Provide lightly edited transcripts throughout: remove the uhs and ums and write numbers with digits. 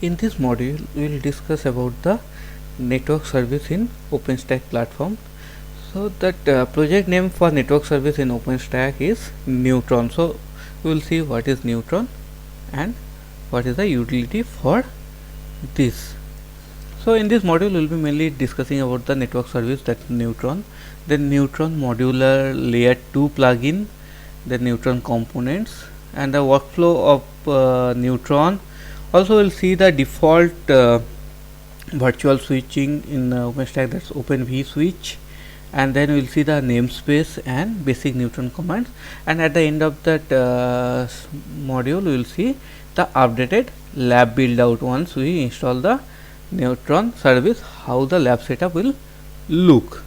In this module, we will discuss about the network service in OpenStack platform. So that project name for network service in OpenStack is Neutron. So we will see what is Neutron and what is the utility for this. So in this module, we will be mainly discussing about the network service, that Neutron, then Neutron modular layer 2 plugin, the Neutron components, and the workflow of Neutron. Also we'll see the default virtual switching in OpenStack, that's Open vSwitch, and then we'll see the namespace and basic Neutron commands, and at the end of that module we will see the updated lab build out. Once we install the Neutron service, how the lab setup will look.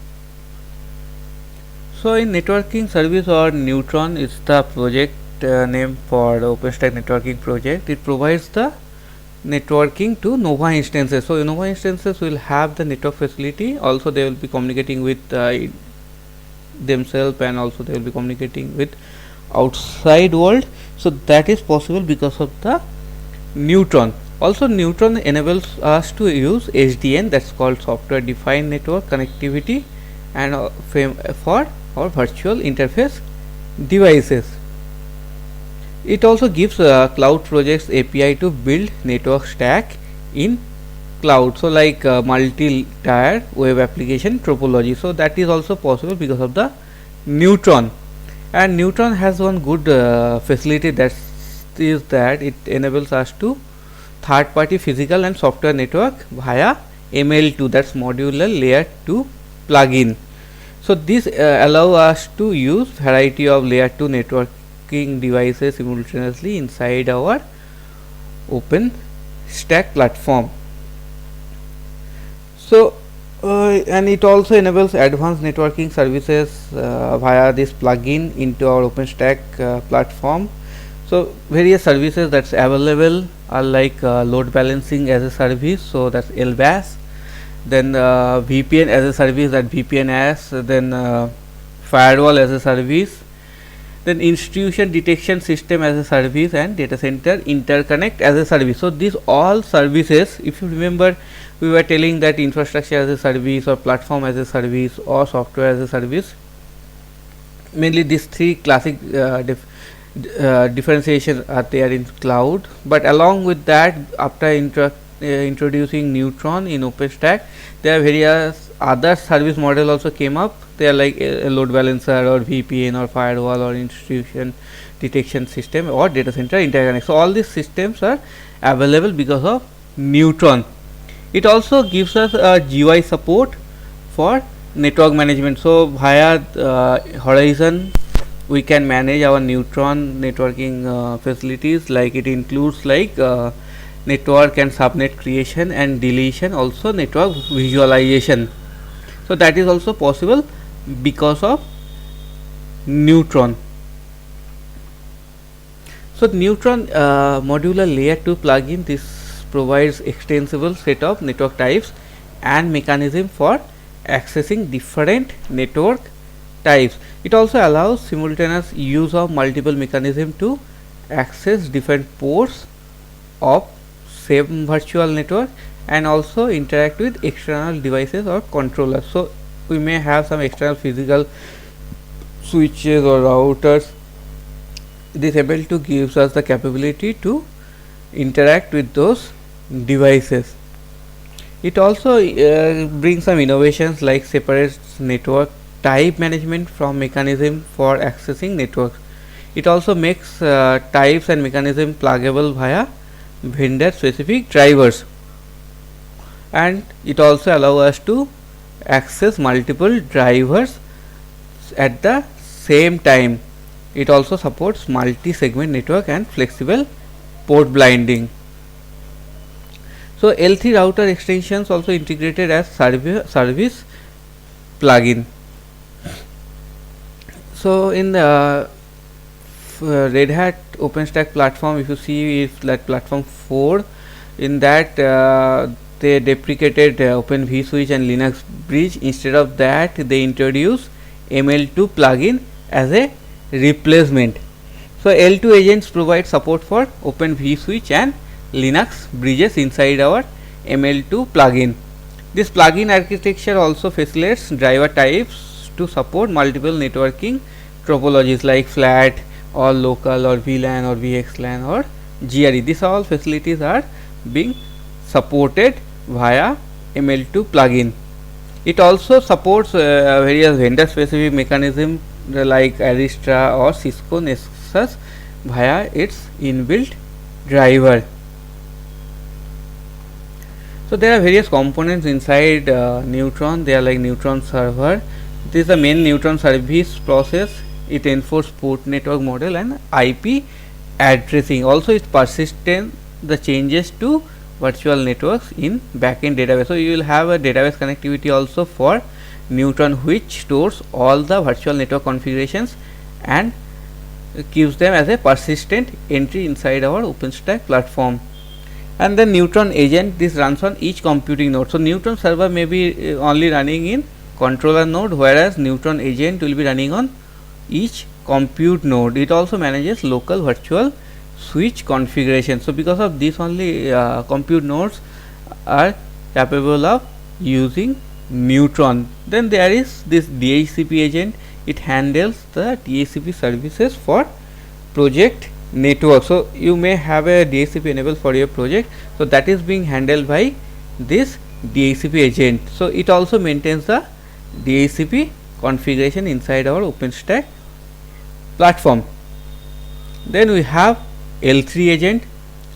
So in networking service, or Neutron is the project name for the OpenStack networking project. It provides the networking to Nova instances. So Nova instances will have the network facility, also they will be communicating with themselves, and also they will be communicating with outside world. So that is possible because of the Neutron. Also Neutron enables us to use SDN, that's called software defined network connectivity, and for our virtual interface devices. It also gives cloud projects API to build network stack in cloud, so like multi-tier web application topology. So that is also possible because of the Neutron. And Neutron has one good facility, that is that it enables us to third party physical and software network via ML2, that's modular layer 2 plugin. So this allow us to use variety of layer 2 networking devices simultaneously inside our OpenStack platform. So and it also enables advanced networking services via this plugin into our OpenStack platform. So various services that's available are like load balancing as a service, so that's LBAS, then VPN as a service, that VPNS, then firewall as a service, then institution detection system as a service, and data center interconnect as a service. So these all services, if you remember, we were telling that infrastructure as a service, or platform as a service, or software as a service. Mainly these three classic differentiation are there in cloud, but along with that, after introducing Neutron in OpenStack, there are various other service model also came up. They are like a load balancer, or VPN, or firewall, or institution detection system, or data center interconnect. So all these systems are available because of Neutron. It also gives us a GUI support for network management. So via Horizon we can manage our Neutron networking facilities, like it includes like network and subnet creation and deletion, also network visualization. So that is also possible because of Neutron. So Neutron modular layer 2 plugin, this provides extensible set of network types and mechanism for accessing different network types. It also allows simultaneous use of multiple mechanism to access different ports of same virtual network, and also interact with external devices or controllers. So we may have some external physical switches or routers. This able2 gives us the capability to interact with those devices. It also brings some innovations, like separates network type management from mechanism for accessing networks. It also makes types and mechanism pluggable via vendor specific drivers, and it also allows us to access multiple drivers at the same time. It also supports multi-segment network and flexible port blinding. So L3 router extensions also integrated as service plugin. So in the Red Hat OpenStack platform, if you see, if like platform 4, in that they deprecated Open vSwitch and Linux Bridge. Instead of that, they introduced ML2 plugin as a replacement. So L2 agents provide support for Open vSwitch and Linux bridges inside our ML2 plugin. This plugin architecture also facilitates driver types to support multiple networking topologies like flat or local or VLAN or VXLAN or GRE. These all facilities are being supported via ML2 plugin. It also supports various vendor specific mechanisms like Arista or Cisco Nexus via its inbuilt driver. So there are various components inside Neutron. They are like Neutron server. This is the main Neutron service process. It enforces port network model and IP addressing. Also it persistent the changes to virtual networks in backend database. So you will have a database connectivity also for Neutron, which stores all the virtual network configurations and keeps them as a persistent entry inside our OpenStack platform. And then Neutron agent, this runs on each computing node. So Neutron server may be only running in controller node, whereas Neutron agent will be running on each compute node. It also manages local virtual switch configuration. So because of this only compute nodes are capable of using Neutron. Then there is this DHCP agent. It handles the DHCP services for project network. So you may have a DHCP enabled for your project, so that is being handled by this DHCP agent. So it also maintains the DHCP configuration inside our OpenStack platform. Then we have L3 agent.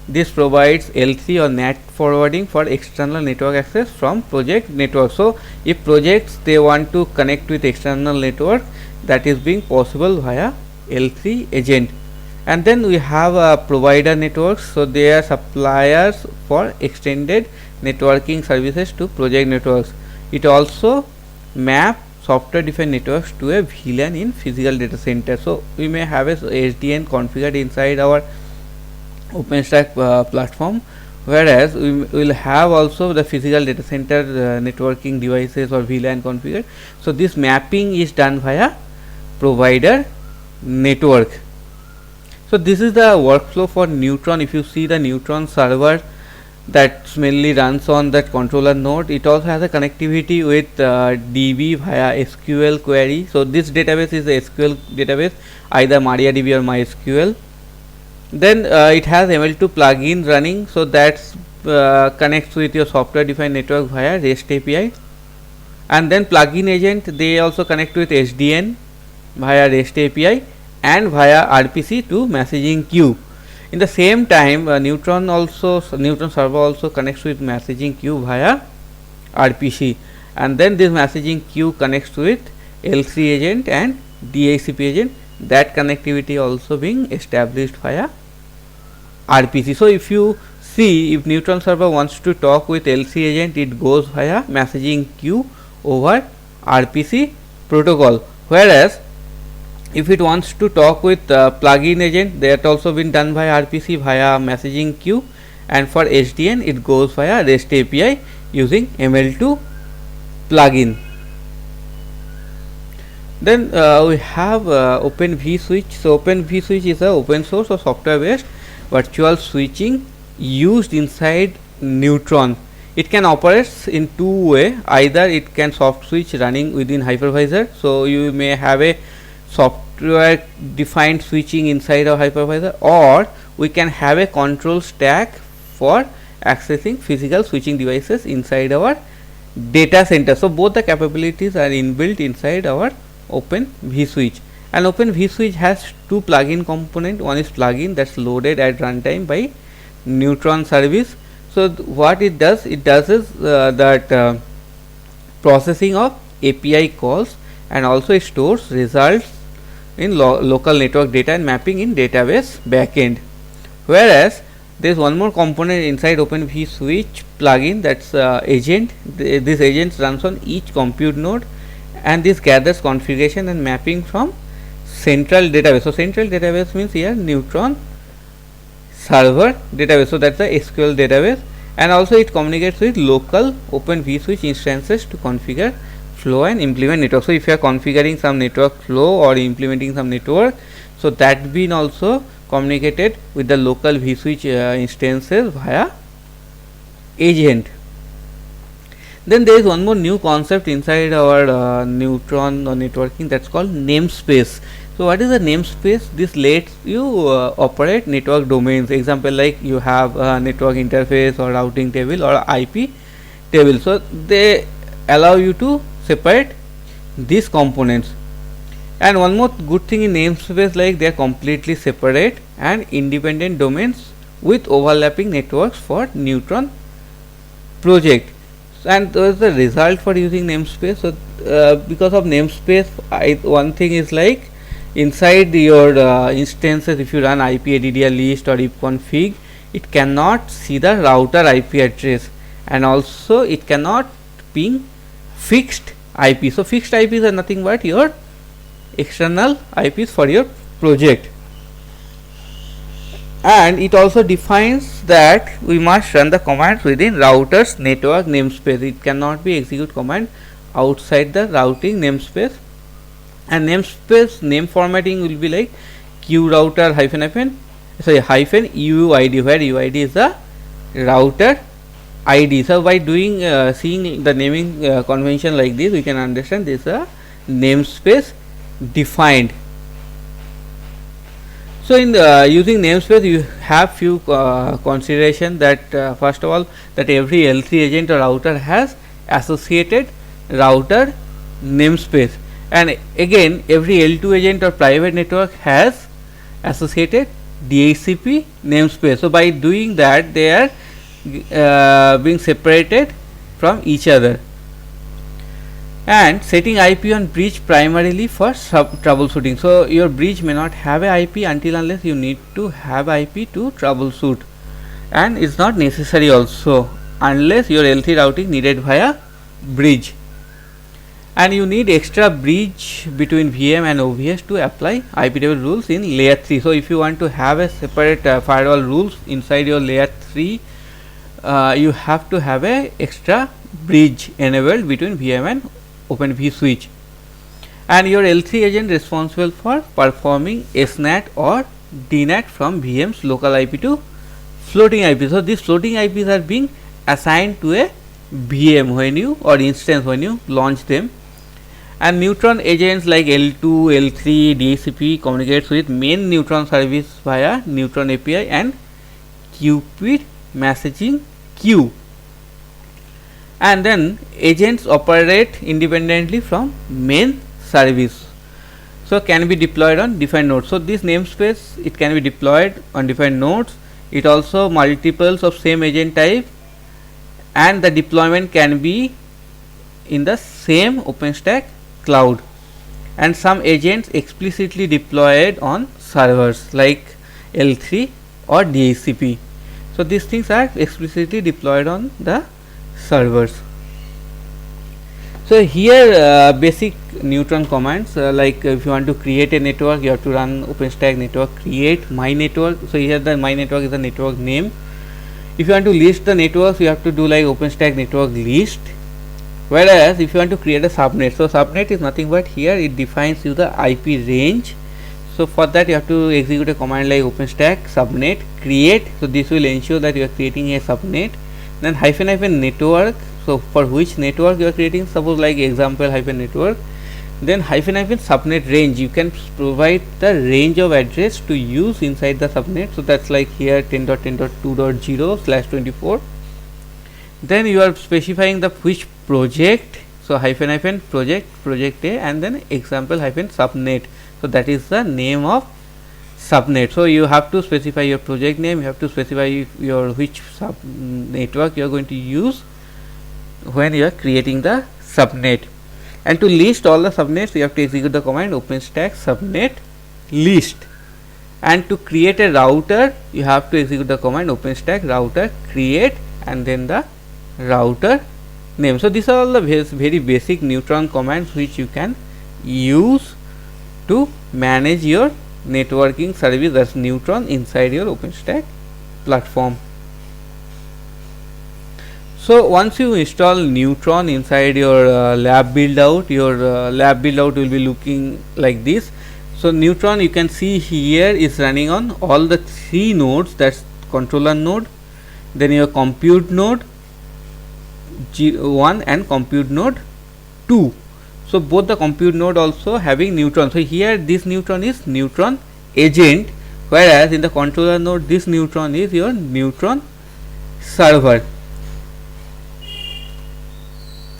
This provides L3 or NAT forwarding for external network access from project network. So if projects they want to connect with external network, that is being possible via L3 agent. And then we have provider networks. So they are suppliers for extended networking services to project networks. It also map software defined networks to a VLAN in physical data center. So we may have a SDN configured inside our OpenStack platform, whereas we will have also the physical data center networking devices or VLAN configured. So this mapping is done via provider network. So this is the workflow for Neutron. If you see the Neutron server that mainly runs on that controller node, it also has a connectivity with DB via SQL query. So this database is a SQL database, either MariaDB or MySQL. Then it has ML2 plugin running, so that connects with your software defined network via REST API. And then plugin agent, they also connect with SDN via REST API and via RPC to messaging queue. In the same time, Neutron server also connects with messaging queue via RPC, and then this messaging queue connects with L3 agent and DHCP agent. That connectivity also being established via RPC. So if you see, if Neutron server wants to talk with L3 agent, it goes via messaging queue over RPC protocol, whereas if it wants to talk with plugin agent, that also been done by RPC via messaging queue, and for SDN it goes via REST API using ML2 plugin. Then we have Open vSwitch. So Open vSwitch is a open source or software based virtual switching used inside Neutron. It can operate in two ways. Either it can soft switch running within hypervisor. So you may have a software defined switching inside a hypervisor, or we can have a control stack for accessing physical switching devices inside our data center. So both the capabilities are inbuilt inside our Open vSwitch. And Open vSwitch has two plugin component. One is plugin that's loaded at runtime by Neutron service. So what it does is that processing of API calls, and also it stores results in local network data and mapping in database backend. Whereas there is one more component inside Open vSwitch plugin, that's agent. This agent runs on each compute node, and this gathers configuration and mapping from central database. So central database means here Neutron server database. So that's the SQL database, and also it communicates with local Open vSwitch instances to configure flow and implement network. So if you are configuring some network flow or implementing some network, so that been also communicated with the local vSwitch instances via agent. Then there is one more new concept inside our Neutron networking, that's called namespace. So what is the namespace? This lets you operate network domains. Example, like you have a network interface or routing table or IP table. So they allow you to separate these components. And one more good thing in namespace, like they are completely separate and independent domains with overlapping networks for Neutron project. And those the result for using namespace. So because of namespace, one thing is like inside your instances, if you run ipAddr-list or ipconfig, it cannot see the router IP address, and also it cannot ping fixed IP. So fixed IPs are nothing but your external IPs for your project. And it also defines that we must run the commands within router's network namespace. It cannot be execute command outside the routing namespace. And namespace name formatting will be like qrouter hyphen uuid, where uid is the router ID. So by doing seeing the naming convention like this, we can understand this is a namespace defined. So in using namespace, you have few consideration that first of all, that every L3 agent or router has associated router namespace, and again every L2 agent or private network has associated DHCP namespace. So by doing that, they are being separated from each other. And setting IP on bridge primarily for troubleshooting. So your bridge may not have a IP until unless you need to have IP to troubleshoot, and it's not necessary also unless your L3 routing needed via bridge. And you need extra bridge between VM and OVS to apply IP table rules in layer 3. So if you want to have a separate firewall rules inside your layer 3, you have to have a extra bridge enabled between VM and Open vSwitch. And your L3 agent responsible for performing SNAT or DNAT from VM's local IP to floating IP. So these floating IPs are being assigned to a VM when you, or instance when you launch them. And Neutron agents like L2, L3, DHCP communicates with main Neutron service via Neutron API and Qpid messaging queue. And then agents operate independently from main service, so can be deployed on different nodes. So this namespace, it can be deployed on different nodes. It also multiples of same agent type, and the deployment can be in the same OpenStack cloud. And some agents explicitly deployed on servers like L3 or DHCP. So these things are explicitly deployed on the servers. So here basic Neutron commands, like if you want to create a network, you have to run OpenStack network create my network. So here the my network is the network name. If you want to list the networks, you have to do like OpenStack network list. Whereas if you want to create a subnet, so subnet is nothing but here it defines you the IP range. So for that you have to execute a command like OpenStack subnet create. So this will ensure that you are creating a subnet. Then hyphen network, so for which network you are creating, suppose like example hyphen network. Then hyphen subnet range, you can provide the range of address to use inside the subnet. So that's like here 10.10.2.0/24. Then you are specifying the which project, so hyphen project A, and then example subnet. So that is the name of subnet. So you have to specify your project name, you have to specify your which sub network you are going to use when you are creating the subnet. And to list all the subnets, you have to execute the command OpenStack subnet list. And to create a router, you have to execute the command OpenStack router create and then the router name. So these are all the very basic Neutron commands which you can use to manage your networking service, that's Neutron, inside your OpenStack platform. So once you install Neutron inside your lab build out, your lab build out will be looking like this. So Neutron, you can see here, is running on all the 3 nodes, that's controller node, then your compute node G1 and compute node 2. So both the compute node also having Neutron. So here this Neutron is Neutron agent, whereas in the controller node this Neutron is your Neutron server.